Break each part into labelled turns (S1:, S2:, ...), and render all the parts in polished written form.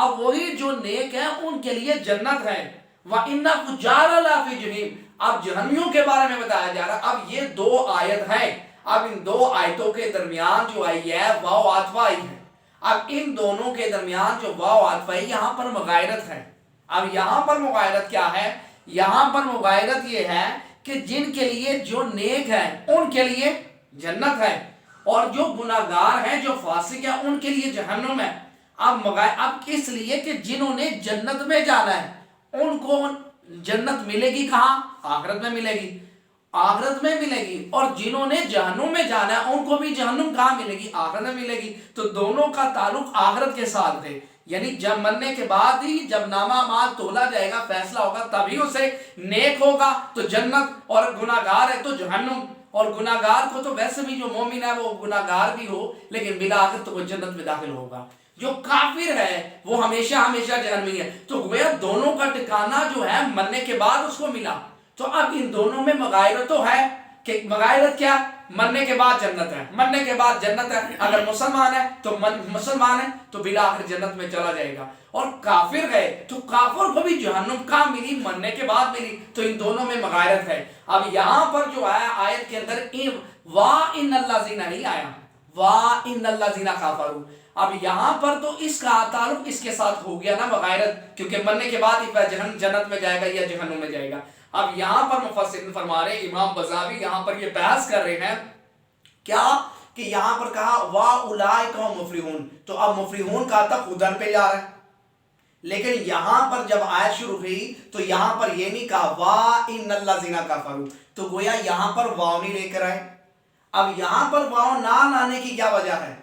S1: اب وہی جو نیک ہیں ان کے لیے جنت ہے، وَإِنَّ فُجَّارَ لَفِي جَحِيمٍ۔ اب جہنمیوں کے بارے میں بتایا جا رہا۔ اب یہ دو آیت ہے، اب ان دو آیتوں کے درمیان جو آئی ہے واو عاطفہ آئی ہے۔ اب ان دونوں کے درمیان جو واو عاطفہ ہے یہاں پر مغایرت ہے۔ اب یہاں پر مغایرت کیا ہے؟ یہاں پر مغایرت یہ ہے کہ جن کے لیے جو نیک ہے ان کے لیے جنت ہے، اور جو گناہگار ہیں جو فاسق ہیں ان کے لیے جہنم ہے۔ اب اس لیے کہ جنہوں نے جنت میں جانا ہے ان کو جنت ملے گی کہاں؟ آخرت میں ملے گی، آخرت میں ملے گی، اور جنہوں نے جہنم میں جانا ہے ان کو بھی جہنم کہاں ملے گی؟ آخرت میں ملے گی۔ تو دونوں کا تعلق آخرت کے ساتھ ہے، یعنی جب مرنے کے بعد ہی جب نامہ اعمال تولا جائے گا، فیصلہ ہوگا، تبھی اسے نیک ہوگا تو جنت، اور گناہگار ہے تو جہنم۔ اور گناہگار کو تو ویسے بھی جو مومن ہے وہ گناہگار بھی ہو لیکن بالآخر تو وہ جنت میں داخل ہوگا، جو کافر ہے وہ ہمیشہ ہمیشہ جہنمی ہے۔ تو گویا دونوں کا ٹھکانہ جو ہے مرنے کے بعد اس کو ملا۔ تو اب ان دونوں میں مغایرت تو ہے، کہ مغایرت کیا؟ مرنے کے بعد جنت ہے، مرنے کے بعد جنت ہے۔ اگر مسلمان ہے تو مسلمان ہے تو بالآخر جنت میں چلا جائے گا، اور کافر ہے تو کافر کو بھی جہنم کہاں ملی؟ مرنے کے بعد ملی۔ تو ان دونوں میں مغایرت ہے۔ اب یہاں پر جو ہے آیت کے اندر وَإِنَّ الَّذِينَ نہیں آیا، وَإِنَّ الَّذِينَ كَفَرُوا۔ اب یہاں پر تو اس کا تعلق اس کے ساتھ ہو گیا نا مغایرت، کیونکہ مرنے کے بعد ہی جنت میں جائے گا یا جہنم میں جائے گا۔ اب یہاں پر مفسرین فرما رہے ہیں، امام بزاوی یہاں پر یہ بحث کر رہے ہیں کیا کہ یہاں پر کہا وَأُولَٰئِكَ هُمُ الْمُفْلِحُونَ، تو اب مفلحون کا تک ادھر پہ جا رہا ہے، لیکن یہاں پر جب آیت شروع ہوئی تو یہاں پر یہ نہیں کہا وَإِنَّ الَّذِينَ كَفَرُوا، تو گویا یہاں پر واو نہیں لے کر آئے۔ اب یہاں پر واو نہ لانے کی کیا وجہ ہے؟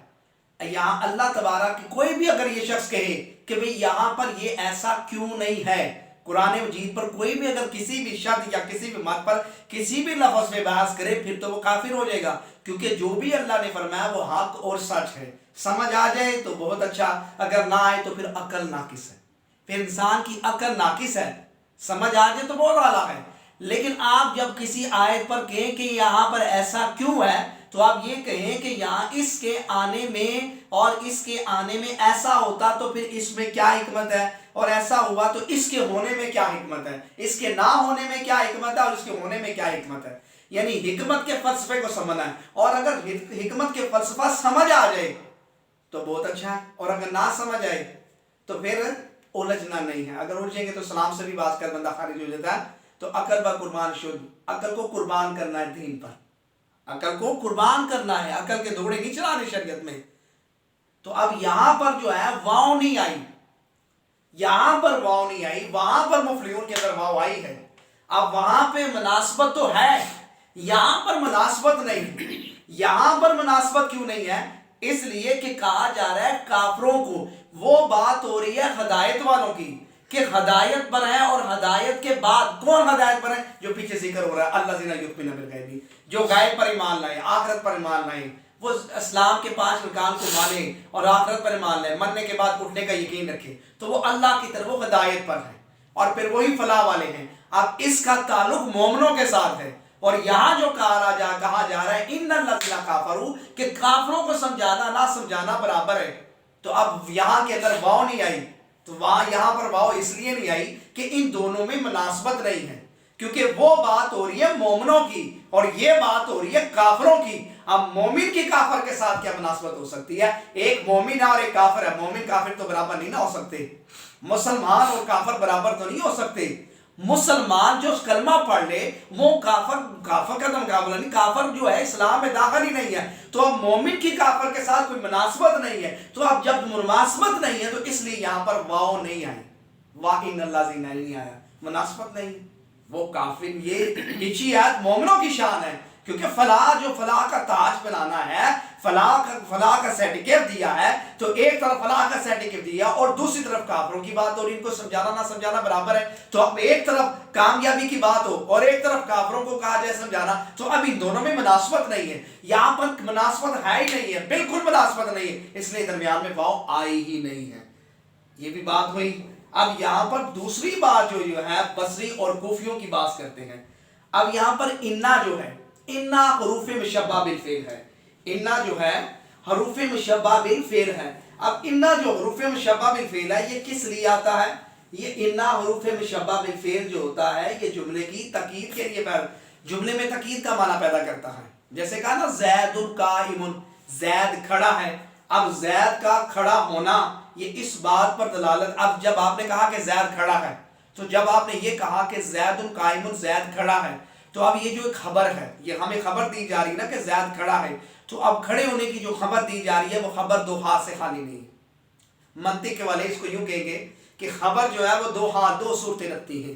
S1: یہاں اللہ تبارک کی کوئی بھی اگر یہ شخص کہے کہ بھئی یہاں پر یہ ایسا کیوں نہیں ہے، قرآن مجید پر کوئی بھی اگر کسی بھی شرط یا کسی بھی مت پر کسی بھی لفظ میں بحث کرے پھر تو وہ کافر ہو جائے گا، کیونکہ جو بھی اللہ نے فرمایا وہ حق اور سچ ہے۔ سمجھ آ جائے تو بہت اچھا، اگر نہ آئے تو پھر عقل ناقص ہے، پھر انسان کی عقل ناقص ہے۔ سمجھ آ جائے تو بہت اعلیٰ ہے، لیکن آپ جب کسی آیت پر کہیں کہ یہاں پر ایسا کیوں ہے تو آپ یہ کہیں کہ یہاں اس کے آنے میں اور اس کے آنے میں ایسا ہوتا تو پھر اس میں کیا حکمت ہے، اور ایسا ہوا تو اس کے ہونے میں کیا حکمت ہے، اس کے نہ ہونے میں کیا حکمت ہے، اور اس کے ہونے میں کیا حکمت ہے۔ یعنی حکمت کے فلسفے کو سمجھنا ہے، اور اگر حکمت کے فلسفہ سمجھ آ جائے تو بہت اچھا ہے، اور اگر نہ سمجھ آئے تو پھر الجھنا نہیں ہے۔ اگر الجھیں گے تو سلام سے بھی بات کر بندہ خارج ہو جاتا ہے۔ تو عقل و قربان شد، عقل کو قربان کرنا ہے دین پر، عقل کو قربان کرنا ہے، عقل کے دوڑے نہیں چلانے شریعت میں۔ تو اب یہاں پر جو ہے واو نہیں آئی، یہاں پر واو نہیں آئی، وہاں پر مفلحون کے اندر واو آئی ہے۔ اب وہاں پہ مناسبت تو ہے، یہاں پر مناسبت نہیں۔ یہاں پر مناسبت کیوں نہیں ہے؟ اس لیے کہ کہا جا رہا ہے کافروں کو، وہ بات ہو رہی ہے ہدایت والوں کی کہ ہدایت پر ہے، اور ہدایت کے بعد کون ہدایت پر ہے؟ جو پیچھے ذکر ہو رہا ہے الذین یؤمنون بالغیب، جو غیب پر ایمان لائے، آخرت پر ایمان لائے، وہ اسلام کے 5 ارکان کو مانے اور آخرت پر ایمان لائے، مرنے کے بعد اٹھنے کا یقین رکھے، تو وہ اللہ کی طرف وہ ہدایت پر ہے، اور پھر وہی فلاح والے ہیں۔ اب اس کا تعلق مومنوں کے ساتھ ہے، اور یہاں جو کہا جا رہا ہے ان الذین کفروا، کہ کافروں کو سمجھانا نہ سمجھانا برابر ہے۔ تو اب یہاں کے اندر واو نہیں آئی، تو یہاں پر واو اس لیے نہیں آئی کہ ان دونوں میں مناسبت نہیں ہے، کیونکہ وہ بات ہو رہی ہے مومنوں کی اور یہ بات ہو رہی ہے کافروں کی۔ اب مومن کی کافر کے ساتھ کیا مناسبت ہو سکتی ہے؟ ایک مومن ہے اور ایک کافر ہے، مومن کافر تو برابر نہیں نہ ہو سکتے، مسلمان اور کافر برابر تو نہیں ہو سکتے۔ مسلمان جو کلمہ پڑھ لے وہ کافر کا تو مقابلہ نہیں، کافر جو ہے اسلام میں داخل ہی نہیں ہے، تو اب مومن کی کافر کے ساتھ کوئی مناسبت نہیں ہے۔ تو اب جب مناسبت نہیں ہے تو اس لیے یہاں پر واو نہیں آئی، وَإِنَّ الَّذِينَ نہیں آیا، مناسبت نہیں۔ وہ کافر، یہ پیچھے آیت مومنوں کی شان ہے، کیونکہ فلاح کا تاج بنانا ہے، فلاح کا سرٹیفکیٹ دیا ہے، تو ایک طرف فلاح کا سرٹیفکیٹ دیا اور دوسری طرف کافروں کی بات ہو رہی، ان کو سمجھانا نہ سمجھانا برابر ہے۔ تو اب ایک طرف کامیابی کی بات ہو اور ایک طرف کافروں کو کہا جائے سمجھانا، تو اب ان دونوں میں مناسبت نہیں ہے، یہاں پر مناسبت ہے ہی نہیں ہے، بالکل مناسبت نہیں ہے، اس لیے درمیان میں واو آئی ہی نہیں ہے۔ یہ بھی بات ہوئی۔ اب یہاں پر دوسری بات جو ہے بصری اور کوفیوں کی بات کرتے ہیں۔ اب یہاں پر انا جو ہے، انا حروف مشبہ بالفعل ہے، انا جو ہے حروف مشبہ بالفعل ہے۔ اب انا جو حروف مشبہ بالفعل ہے یہ کس لیے آتا ہے؟ یہ انا حروف مشبہ بالفعل جو ہوتا ہے یہ جملے کی تاکید کے لیے جملے میں تاکید کا معنی پیدا کرتا ہے. جیسے کہا نا زید قائم، زید کھڑا ہے. اب زید کا کھڑا ہونا یہ اس بات پر دلالت، اب جب آپ نے کہا کہ زید کھڑا ہے تو جب آپ نے یہ کہا کہ زید قائم، زید کھڑا ہے، تو اب یہ جو ایک خبر ہے، یہ ہمیں خبر دی جا رہی ہے نا کہ زید کھڑا ہے، تو اب کھڑے ہونے کی جو خبر دی جا رہی ہے وہ خبر دو ہاتھ سے خالی نہیں ہے. منطق کے والے اس کو یوں کہیں گے کہ خبر جو ہے وہ دو صورتیں رکھتی ہیں،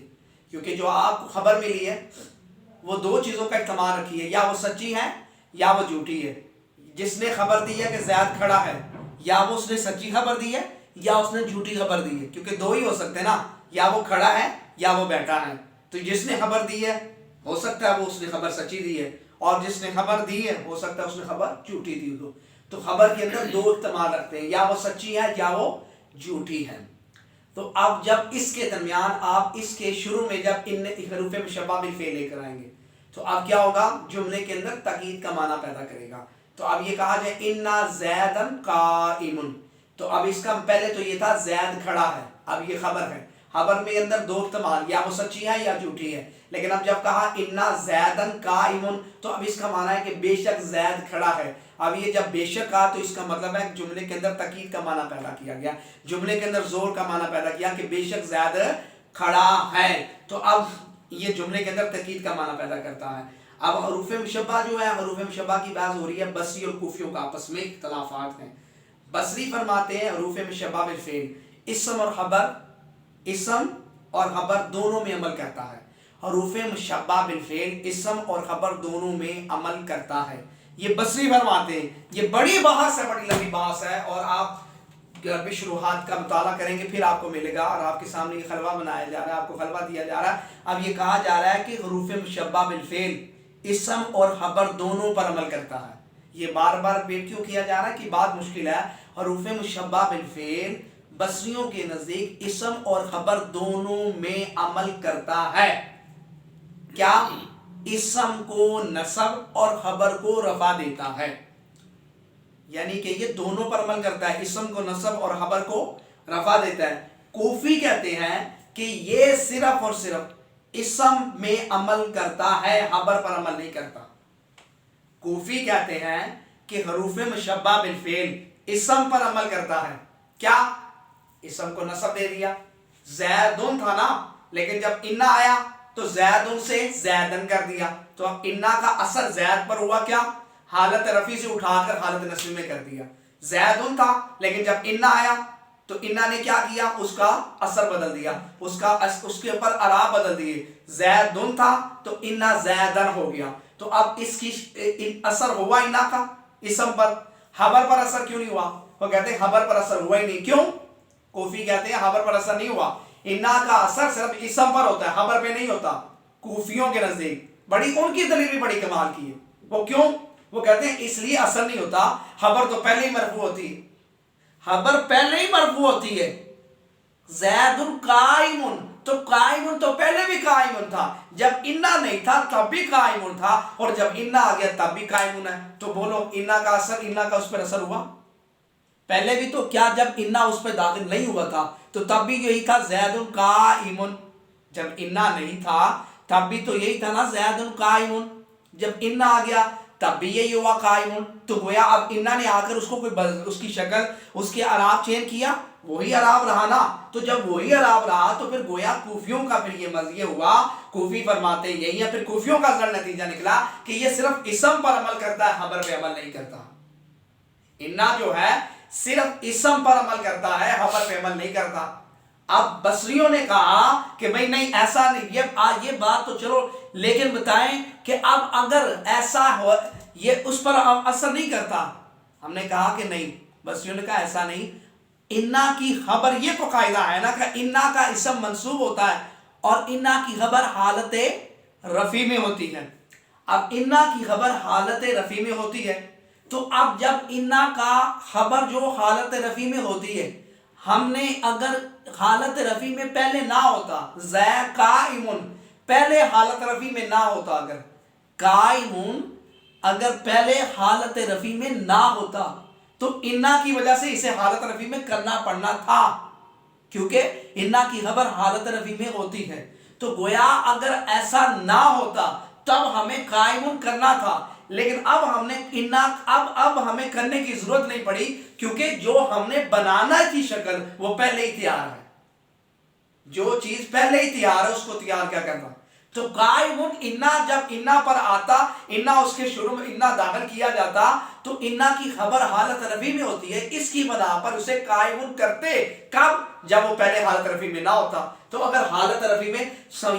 S1: کیونکہ جو آپ کو خبر ملی ہے وہ دو چیزوں کا احتمال رکھی ہے، یا وہ سچی ہے یا وہ جھوٹی ہے. جس نے خبر دی ہے کہ زید کھڑا ہے، یا وہ اس نے سچی خبر دی ہے یا اس نے جھوٹی خبر دی ہے، کیونکہ دو ہی ہو سکتے ہیں نا، یا وہ کھڑا ہے یا وہ بیٹھا ہے. تو جس نے خبر دی ہے ہو سکتا ہے وہ اس نے خبر سچی دی ہے، اور جس نے خبر دی ہے ہو سکتا ہے اس نے خبر جھوٹی دی ہو. تو خبر کے اندر دو احتمال رکھتے ہیں، یا وہ سچی ہے یا وہ جھوٹی ہے. تو اب جب اس کے درمیان آپ اس کے شروع میں جب ان حروف مشبہ بالفعل لے کر آئیں گے تو اب کیا ہوگا؟ جملے کے اندر تاکید کا معنی پیدا کرے گا. تو اب یہ کہا جائے انا زیدن قائم، تو اب اس کا پہلے تو یہ تھا زید کھڑا ہے، اب یہ خبر ہے، خبر میں اندر دو احتمال، یا وہ سچی ہے یا جھوٹی ہے. لیکن اب جب کہا انا زیدن قائم تو اب اس کا معنی ہے کہ بے شک زید کھڑا ہے. اب یہ جب بے شک کہا تو اس کا مطلب ہے کہ جملے کے اندر تاکید کا معنی پیدا کیا گیا، جملے کے اندر زور کا معنی پیدا کیا کہ بے شک زید کھڑا ہے. تو اب یہ جملے کے اندر تاکید کا معنی پیدا کرتا ہے. اب حروف مشبہ جو ہے، حروف مشبہ کی بحث ہو رہی ہے، بصری اور کوفیوں کا آپس میں اختلافات ہیں. بصری فرماتے ہیں حروف مشبہ بالفعل اسم اور خبر دونوں میں عمل کرتا ہے. حروف مشبہ بالفعل اسم اور خبر دونوں میں عمل کرتا ہے، یہ بصری فرماتے ہیں. یہ بڑی بحث ہے، بڑی لمبی بحث ہے، اور آپ عربی شروحات کا مطالعہ کریں گے پھر آپ کو ملے گا. اور آپ کے سامنے یہ خلوہ بنایا جا رہا ہے، آپ کو خلوہ دیا جا رہا ہے. اب یہ کہا جا رہا ہے کہ حروف مشبہ بالفعل اسم اور خبر دونوں پر عمل کرتا ہے. یہ بار بار ریپیٹ کیوں کیا جا رہا ہے کہ بات مشکل ہے. حروف مشبہ بالفعل بصریوں کے نزدیک اسم اور خبر دونوں میں عمل کرتا ہے. کیا؟ اسم کو نصب اور خبر کو رفع دیتا ہے، یعنی کہ یہ دونوں پر عمل کرتا ہے، اسم کو نصب اور خبر کو رفع دیتا ہے. کوفی کہتے ہیں کہ یہ صرف اور صرف اسم میں عمل کرتا ہے، خبر پر عمل نہیں کرتا. کوفی کہتے ہیں کہ حروف مشبہ بالفعل اسم پر عمل کرتا ہے. کیا؟ اسم کو نصب دے دیا، زیدن تھا نا، لیکن جب انا آیا تو زیدن سے زیدن کر دیا، تو اب انا کا اثر زید پر ہوا، کیا؟ حالت رفع سے اٹھا کر حالت نصب میں کر دیا. زیدن تھا لیکن جب انا آیا تو انا نے کیا کیا؟ اس کا اثر بدل دیا، اس کے اوپر اعراب بدل دیے. زیدن تھا تو انا زیدن ہو گیا. تو اب اس کی اثر ہوا انا کا اسم پر، خبر پر اثر کیوں نہیں ہوا؟ وہ کہتے ہیں خبر پر اثر ہوا ہی نہیں. کیوں؟ کوفی کہتے ہیں خبر پر اثر نہیں ہوا، انا کا اثر صرف اسم پر ہوتا ہے، خبر پہ نہیں ہوتا. کوفیوں کے نزدیک بڑی ان کی دلیل بھی بڑی کمال کی ہے. وہ کیوں؟ وہ کہتے ہیں اس لیے اثر نہیں ہوتا، خبر تو پہلے ہی مرفوع ہوتی ہے، خبر پہلے ہی مرفوع ہوتی ہے. زید قائم، تو قائم تو پہلے بھی قائم تھا، جب انا نہیں تھا تب بھی قائم تھا، اور جب انا آ گیا تب بھی قائم ہے. تو بولو انا کا اثر، انا کا اس پر اثر ہوا؟ پہلے بھی تو کیا جب انا اس پہ داخل نہیں ہوا تھا تو تب بھی یہی تھا زید قائم. جب انا نہیں تھا تب بھی تو یہی تھا نا زید قائم. جب انا آ گیا تب بھی یہی ہوا قائم. تو گویا اب انا نے آ کر اس کو کوئی اس کی شکل، اس کے اعراب چینج کیا، وہی اعراب رہا نا. تو جب وہی اعراب رہا تو پھر گویا کوفیوں کا پھر یہ مزید ہوا. کوفی فرماتے یہی ہے، پھر کوفیوں کا ذرا نتیجہ نکلا کہ یہ صرف اسم پر عمل کرتا ہے، خبر پہ عمل نہیں کرتا. انا جو ہے صرف اسم پر عمل کرتا ہے، خبر پہ عمل نہیں کرتا. اب بصریوں نے کہا کہ بھئی نہیں ایسا نہیں، یہ بات تو چلو، لیکن بتائیں کہ اب اگر ایسا ہو یہ اس پر اثر نہیں کرتا. ہم نے کہا کہ نہیں، بصریوں نے کہا ایسا نہیں. انا کی خبر، یہ تو قاعدہ ہے نا کہ انا کا اسم منصوب ہوتا ہے اور انا کی خبر حالت رفع میں ہوتی ہے. اب انا کی خبر حالت رفع میں ہوتی ہے، تو اب جب انا کا خبر جو حالت رفع میں ہوتی ہے، ہم نے اگر حالت رفع میں پہلے نہ ہوتا، زید قائم پہلے حالت رفع میں نہ ہوتا، اگر قائم اگر پہلے حالت رفع میں نہ ہوتا تو انا کی وجہ سے اسے حالت رفع میں کرنا پڑنا تھا، کیونکہ انا کی خبر حالت رفع میں ہوتی ہے۔ تو گویا اگر ایسا نہ ہوتا تب ہمیں قائم کرنا تھا، لیکن اب ہم نے انا اب ہمیں کرنے کی ضرورت نہیں پڑی، کیونکہ جو ہم نے بنانا تھی شکل وہ پہلے ہی تیار ہے۔ جو چیز پہلے ہی تیار ہے اس کو تیار کیا کرنا۔ تو قائم انا، جب انا پر آتا، انا اس کے شروع میں انا داخل کیا جاتا تو انا کی خبر حالت رفع میں ہوتی ہے، اس کی بنا پر اسے قائم کرتے کب؟ جب وہ پہلے حالت رفع میں نہ ہوتا۔ تو اگر حالت رفع میں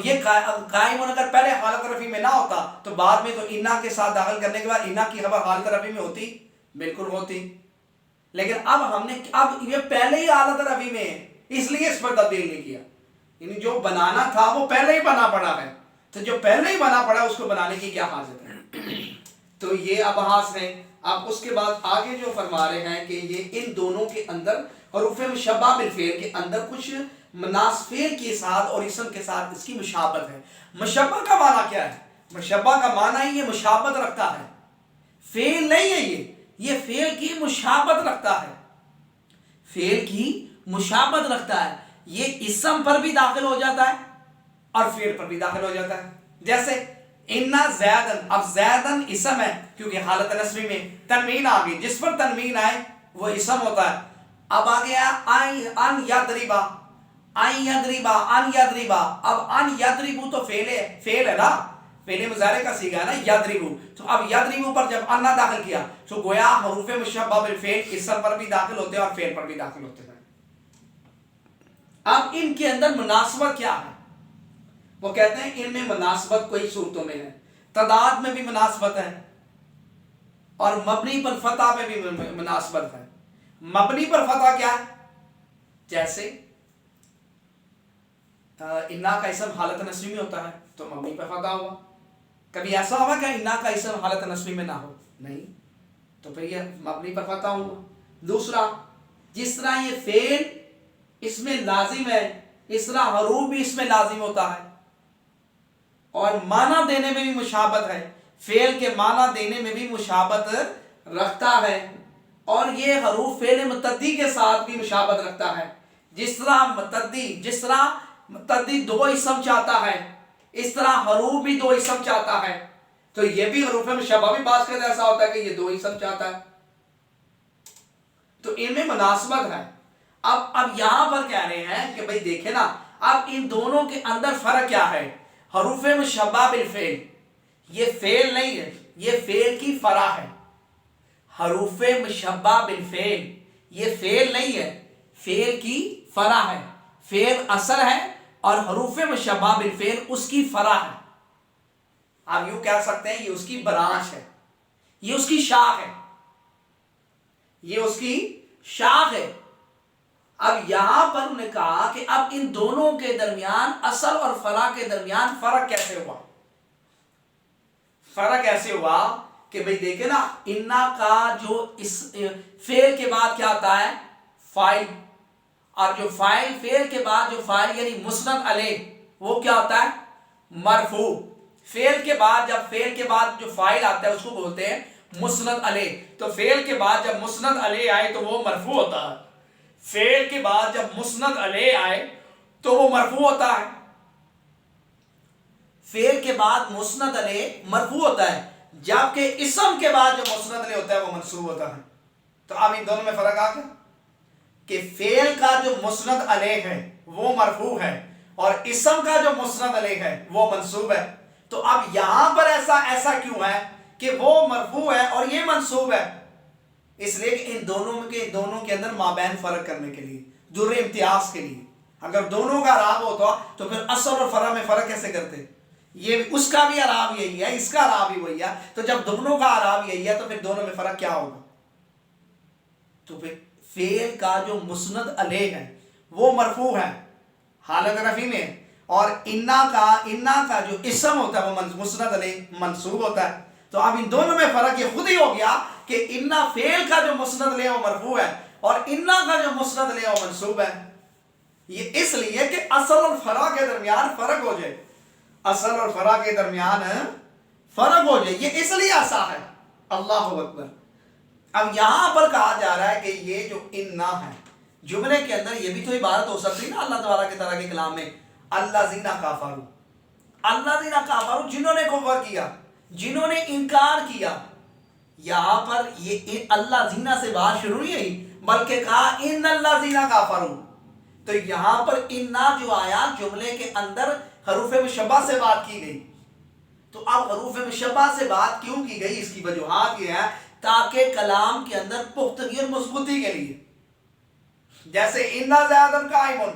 S1: یہ قائم اگر پہلے حالت رفع میں نہ ہوتا تو بعد میں تو انا کے ساتھ داخل کرنے کے بعد انا کی خبر حالت رفع میں ہوتی، بالکل ہوتی، لیکن اب یہ پہلے ہی حالت رفع میں ہے، اس لیے اس پر تبدیل نہیں کیا، یعنی جو بنانا تھا وہ پہلے ہی بنا پڑا ہے، تو جو پہلے ہی بنا پڑا اس کو بنانے کی کیا حاجت ہے؟ تو یہ ابحاث ہے۔ اب اس کے بعد آگے جو فرما رہے ہیں کہ یہ ان دونوں کے اندر حروف مشبہ بالفعل کے اندر کچھ مناسفین کے ساتھ اور اسم کے ساتھ اس کی مشابہت ہے۔ مشبہ کا معنی کیا ہے؟ مشبہ کا معنی ہی یہ مشابہت رکھتا ہے، فعل نہیں ہے، یہ فعل کی مشابہت رکھتا ہے، فعل کی مشابہت رکھتا ہے، یہ اسم پر بھی داخل ہو جاتا ہے اور فعل پر بھی داخل ہو جاتا ہے۔ جیسے انا زیدن، اب زیدن اسم ہے کیونکہ حالت نصبی میں تنوین آ گئی، جس پر تنوین آئے وہ اسم ہوتا ہے۔ اب آ گیا ان یضربا، ان یضربا، ان یضربا، اب ان یضربو تو فعل ہے نا، فعل مضارع کا صیغہ ہے نا یضربو، تو اب یضربو پر جب ان داخل کیا تو گویا حروف مشبہ بالفعل اسم پر بھی داخل ہوتے ہیں اور فعل پر بھی داخل ہوتے ہیں۔ اب ان کے اندر مناسبت کیا ہے؟ وہ کہتے ہیں ان میں مناسبت کوئی صورتوں میں ہے، تعداد میں بھی مناسبت ہے اور مبنی پر فتح میں بھی مناسبت ہے۔ مبنی پر فتح کیا ہے؟ جیسے انا کا اسم حالت نصبی میں ہوتا ہے تو مبنی پر فتح ہوا۔ کبھی ایسا ہوا کہ انا کا اسم حالت نصبی میں نہ ہو؟ نہیں، تو پھر یہ مبنی پر فتح ہوا۔ دوسرا، جس طرح یہ فعل اس میں لازم ہے اس طرح حروف بھی اس میں لازم ہوتا ہے، اور معنی دینے میں بھی مشابہت ہے، فعل کے معنی دینے میں بھی مشابہت رکھتا ہے، اور یہ حروف فعل متعدی کے ساتھ بھی مشابہت رکھتا ہے۔ جس طرح متعدی دو اسم چاہتا ہے اس طرح حروف بھی دو اسم چاہتا ہے، تو یہ بھی حروف مشبہ بھی بعض کا ایسا ہوتا ہے کہ یہ دو اسم چاہتا ہے، تو ان میں مناسبت ہے۔ اب یہاں پر کہہ رہے ہیں کہ بھئی دیکھیں نا، اب ان دونوں کے اندر فرق کیا ہے؟ حروف مشبہ بالفعل یہ فعل نہیں ہے، یہ فعل کی فرع ہے۔ حروف مشبہ بالفعل یہ فعل نہیں ہے، فعل کی فرع ہے، فعل اصل ہے اور حروف مشبہ بالفعل اس کی فرع ہے۔ آپ یوں کہہ سکتے ہیں یہ اس کی برانچ ہے، یہ اس کی شاخ ہے، یہ اس کی شاخ ہے۔ اب یہاں پر انہوں نے کہا کہ اب ان دونوں کے درمیان، اصل اور فرع کے درمیان فرق کیسے ہوا؟ فرق ایسے ہوا کہ بھئی دیکھیں نا، انا کا جو اس فعل کے بعد کیا آتا ہے؟ فاعل، اور جو فاعل فعل کے بعد جو فاعل یعنی مسند علیہ وہ کیا ہوتا ہے؟ مرفوع۔ فعل کے بعد جب فعل کے بعد جو فاعل آتا ہے اس کو بولتے ہیں مسند علیہ، تو فعل کے بعد جب مسند علیہ آئے تو وہ مرفوع ہوتا ہے، فعل کے بعد جب مسند علیہ آئے تو وہ مرفوع ہوتا ہے، فعل کے بعد مسند علیہ مرفوع ہوتا ہے، جبکہ اسم کے بعد جو مسند علیہ ہوتا ہے وہ منصوب ہوتا ہے۔ تو اب ان دونوں میں فرق آ گیا کہ فعل کا جو مسند علیہ ہے وہ مرفوع ہے اور اسم کا جو مسند علیہ ہے وہ منصوب ہے۔ تو اب یہاں پر ایسا کیوں ہے کہ وہ مرفوع ہے اور یہ منصوب ہے؟ اس لیے کہ ان دونوں کے اندر مابین فرق کرنے کے لیے، در امتیاز کے لیے۔ اگر دونوں کا اعراب ہوتا تو پھر اصل اور فرع میں فرق کیسے کرتے؟ یہ اس کا بھی اعراب یہی ہے، اس کا اعراب بھی وہی ہے، تو جب دونوں کا اعراب یہی ہے تو پھر دونوں میں فرق کیا ہوگا؟ تو پھر فعل کا جو مسند علیہ ہے وہ مرفوع ہے حالت رفع میں، اور انا کا جو اسم ہوتا ہے وہ مسند علیہ منصوب ہوتا ہے۔ تو اب ان دونوں میں فرق یہ خود ہی ہو گیا کہ انا فعل کا جو مسند علیہ وہ مرفوع ہے اور انا کا جو مسند علیہ وہ منصوب ہے۔ یہ اس لیے کہ اصل اور فرع کے درمیان فرق ہو جائے، اصل اور فرع کے درمیان فرق ہو جائے، یہ اس لیے ایسا ہے۔ اللہ اکبر۔ اب یہاں پر کہا جا رہا ہے کہ یہ جو انا ہے جملے کے اندر یہ بھی تو عبارت ہو سکتی نا اللہ تبارک کی طرح کے کلام میں الذین کفروا، الذین کفروا جنہوں نے کفر کیا، جنہوں نے انکار کیا. یہاں پر یہ اللہ زینا سے بات شروع نہیں بلکہ کہا ان اللہ زینا کفروا. تو یہاں پر انا جو آیا جملے کے اندر حروف مشبہ سے بات کی گئی. تو اب حروف مشبہ سے بات کیوں کی گئی؟ اس کی وجوہات یہ ہے تاکہ کلام کے اندر پختگی اور مضبوطی کے لیے. جیسے انا زیادن قائمون،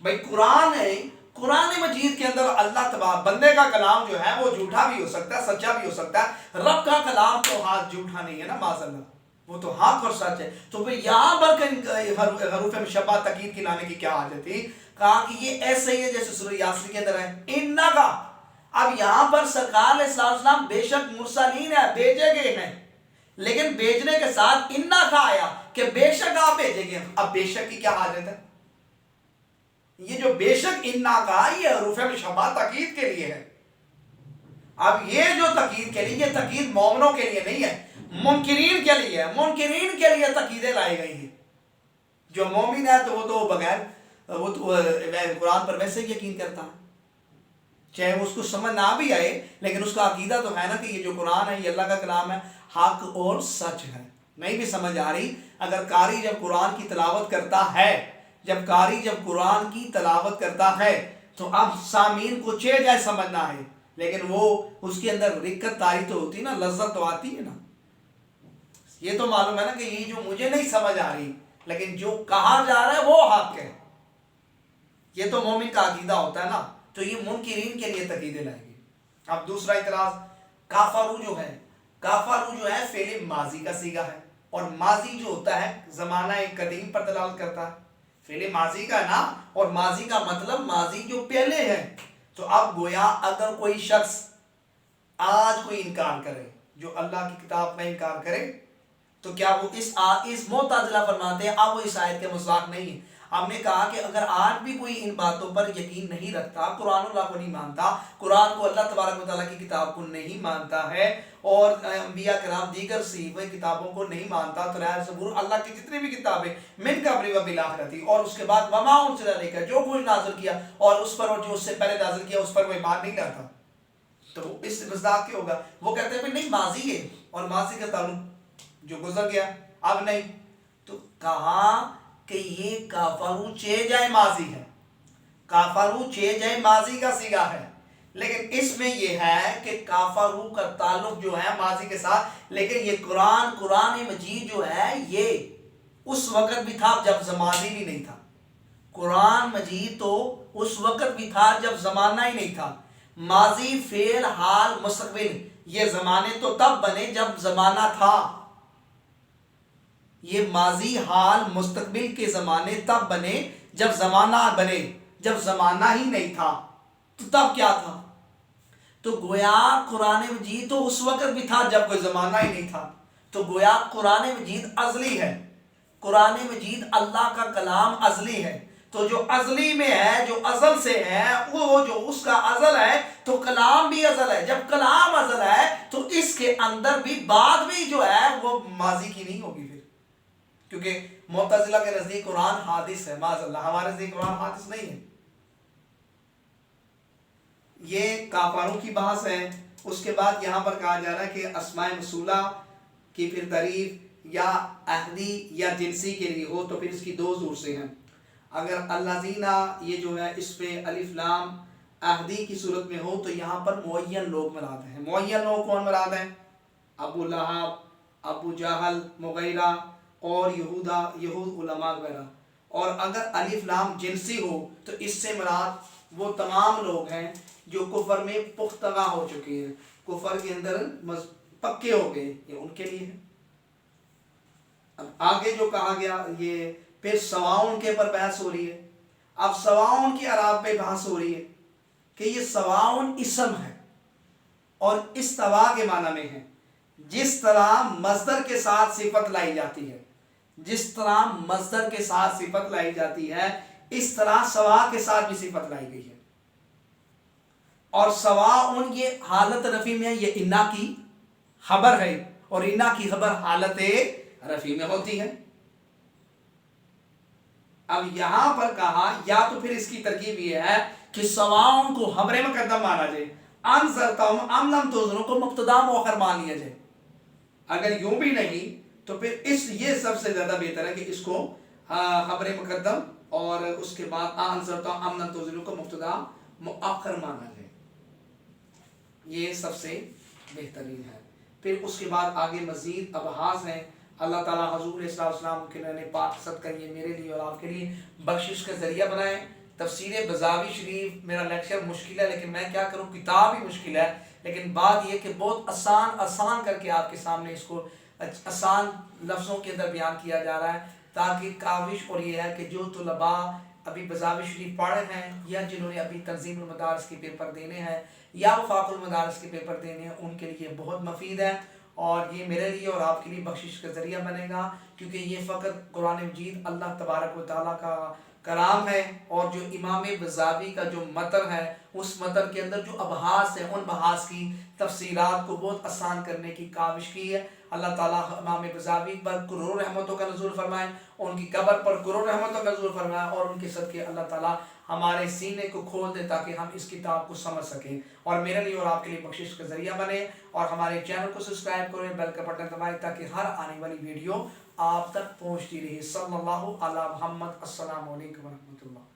S1: بھائی قرآن ہے، قرآن مجید کے اندر اللہ تبارک بندے کا کلام جو ہے وہ جھوٹا بھی ہو سکتا ہے، سچا بھی ہو سکتا ہے. رب کا کلام تو ہاتھ جھوٹا نہیں ہے نا معاذ اللہ، وہ تو حق اور سچ ہے. تو پھر یہاں پر حروف مشبہ تاکید کی لانے کی کیا حاجت تھی؟ کہا کہ یہ ایسے ہی ہے جیسے سورہ یاسین کے اندر ہے انا کا. اب یہاں پر سرکار علیہ السلام بے شک مرسلین ہے، بھیجے گئے ہیں، لیکن بھیجنے کے ساتھ انا کا آیا کہ بے شک آپ بھیجے گئے. اب بے شک کی کیا حاجت ہے؟ یہ جو بے شک انا کا یہ حروف مشبہ تاکید کے لیے ہے. اب یہ جو تاکید کے لیے، یہ تاکید مومنوں کے لیے نہیں ہے، منکرین کے لیے ہے. منکرین کے لیے تاکیدیں لائی گئی ہیں. جو مومن ہے تو وہ تو بغیر وہ تو قرآن پر ویسے ہی یقین کرتا ہے، چاہے اس کو سمجھ نہ بھی آئے، لیکن اس کا عقیدہ تو ہے نا کہ یہ جو قرآن ہے یہ اللہ کا کلام ہے، حق اور سچ ہے. نہیں بھی سمجھ آ رہی، اگر قاری جب قرآن کی تلاوت کرتا ہے، جب قرآن کی تلاوت کرتا ہے تو اب سامعین کو چہ جائے سمجھنا ہے، لیکن وہ اس کے اندر رکت طاری تو ہوتی نا، لذت تو آتی ہے نا. یہ تو معلوم ہے نا کہ یہ جو مجھے نہیں سمجھ آ رہی لیکن جو کہا جا رہا ہے وہ حق ہے. یہ تو مومن کا عقیدہ ہوتا ہے نا. تو یہ منکرین کے لیے تاکیدیں لائے گی. اب دوسرا اعتراض، کافرو جو ہے فعل ماضی کا صیغہ ہے، اور ماضی جو ہوتا ہے زمانہ قدیم پر دلالت کرتا ہے. فعل ماضی کا نا، اور ماضی کا مطلب ماضی جو پہلے ہے. تو اب گویا اگر کوئی شخص آج کوئی انکار کرے، جو اللہ کی کتاب میں انکار کرے، تو کیا وہ اس معتزلہ فرماتے ہیں اب وہ اس آیت کے مصداق نہیں ہے. ہم نے کہا کہ اگر آج بھی کوئی ان باتوں پر یقین نہیں رکھتا، قرآن اللہ کو نہیں مانتا، قرآن کو اللہ تبارک و تعالیٰ کی کتاب کو نہیں مانتا ہے، اور انبیاء کرام دیگر صحیفہ کتابوں کو نہیں مانتا، تو رائے زبور اللہ کی جتنی بھی کتابیں من قبل و بالآخرۃ، اور اس کے بعد وما انزل الیک جو کچھ نازل کیا اور اس پر اور جو اس سے پہلے نازل کیا اس پر وہ ایمان نہیں لاتا، تو وہ اس مصداق کیا ہوگا؟ وہ کہتے ہیں نہیں ماضی ہے اور ماضی کا تعلق جو گزر گیا اب نہیں. تو کہا کہ یہ کافرو چے جائے ماضی ہے، کافرو چے جائے ماضی کا صیغہ ہے، لیکن اس میں یہ ہے کہ کافرو کا تعلق جو ہے ماضی کے ساتھ، لیکن یہ قرآن مجید جو ہے یہ اس وقت بھی تھا جب زمانہ بھی نہیں تھا. قرآن مجید تو اس وقت بھی تھا جب زمانہ ہی نہیں تھا. ماضی فعل حال مستقبل یہ زمانے تو تب بنے جب زمانہ تھا. یہ ماضی حال مستقبل کے زمانے تب بنے جب زمانہ بنے، جب زمانہ ہی نہیں تھا تو تب کیا تھا؟ تو گویا قرآن مجید تو اس وقت بھی تھا جب کوئی زمانہ ہی نہیں تھا. تو گویا قرآن مجید ازلی ہے، قرآن مجید اللہ کا کلام ازلی ہے. تو جو ازلی میں ہے، جو ازل سے ہے، وہ جو اس کا ازل ہے تو کلام بھی ازل ہے. جب کلام ازل ہے تو اس کے اندر بھی بعد بھی جو ہے وہ ماضی کی نہیں ہوگی پھر، کیونکہ معتزلہ کے نزدیک قرآن حادث ہے. معاذ اللہ، ہمارے نزدیک قرآن حادث نہیں ہے. یہ کافروں کی بحث ہے. اس کے بعد یہاں پر کہا جا رہا ہے کہ اسماء موصولہ کی پھر تعریف یا عہدی یا جنسی کے لیے ہو تو پھر اس کی دو زور سے ہیں. اگر الذین یہ جو ہے اس پہ الف لام عہدی کی صورت میں ہو تو یہاں پر معین لوگ مراد ہیں. معین لوگ کون مراد ہیں؟ ابو لہب، ابو جہل وغیرہ، اور یہود علماء وغیرہ. اور اگر الف لام جنسی ہو تو اس سے مراد وہ تمام لوگ ہیں جو کفر میں پختگاہ ہو چکے ہیں، کفر کے اندر پکے ہو گئے، یہ ان کے لیے ہے. اب آگے جو کہا گیا یہ پھر سواؤن کے پر بحث ہو رہی ہے. اب سواؤن کی اعراب پہ بحث ہو رہی ہے کہ یہ سواؤن اسم ہے اور استوا کے معنی میں ہے. جس طرح مصدر کے ساتھ صفت لائی جاتی ہے، جس طرح مصدر کے ساتھ صفت لائی جاتی ہے اس طرح سوا کے ساتھ بھی صفت لائی گئی ہے. اور سواؤن یہ حالت رفع میں ہے، یہ انا کی خبر ہے، اور انا کی خبر حالت رفیع میں ہوتی ہے۔ اب یہاں پر کہا یا تو پھر اس کی ترکیب یہ ہے کہ سواؤن کو خبر مقدم مانا جائے، انذرتہم ام لم تنذرہم کو مبتدا مؤخر مان لیا جائے۔ اگر یوں بھی نہیں تو پھر یہ سب سے زیادہ بہتر ہے کہ اس کو خبر مقدم اور اس کے بعد انذرتہم ام لم تنذرہم کو مبتدا مؤخر مانا جائے، یہ سب سے بہترین ہے۔ پھر اس کے بعد آگے مزید ابحاث ہیں۔ اللہ تعالیٰ حضور علیہ السلام کے نئے پاک صدقہ یہ میرے لیے اور آپ کے لیے بخشش کا ذریعہ بنائیں۔ تفسیر بزاوی شریف میرا لیکچر مشکل ہے، لیکن میں کیا کروں، کتاب ہی مشکل ہے، لیکن بات یہ کہ بہت آسان کر کے آپ کے سامنے اس کو آسان لفظوں کے اندر بیان کیا جا رہا ہے، تاکہ کاوش اور یہ ہے کہ جو طلباء ابھی بزاوی شریف پڑھ رہے ہیں یا جنہوں نے ابھی تنظیم المدارس کے پیپر دینے ہیں یا وفاق المدارس کے پیپر دینے ہیں، ان کے لیے بہت مفید ہے، اور یہ میرے لیے اور آپ کے لیے بخشش کا ذریعہ بنے گا، کیونکہ یہ فقط قرآن مجید اللہ تبارک و تعالیٰ کا کلام ہے، اور جو امام بزاوی کا جو متن ہے اس متن کے اندر جو ابحاث ہیں ان بحاث کی تفسیرات کو بہت آسان کرنے کی کاوش کی ہے۔ اللہ تعالیٰ امام بزاوی پر کروڑ رحمتوں کا نزول فرمائے، ان کی قبر پر کروڑ رحمتوں کا نزول فرمائے، اور ان کے صدقے اللہ تعالیٰ ہمارے سینے کو کھول دے تاکہ ہم اس کتاب کو سمجھ سکیں، اور میرے لیے اور آپ کے لیے بخشش کا ذریعہ بنے۔ اور ہمارے چینل کو سبسکرائب کریں، بیل کا بٹن دبائیں تاکہ ہر آنے والی ویڈیو آپ تک پہنچتی رہے۔ صلی اللہ علی محمد۔ السلام علیکم ورحمۃ اللہ۔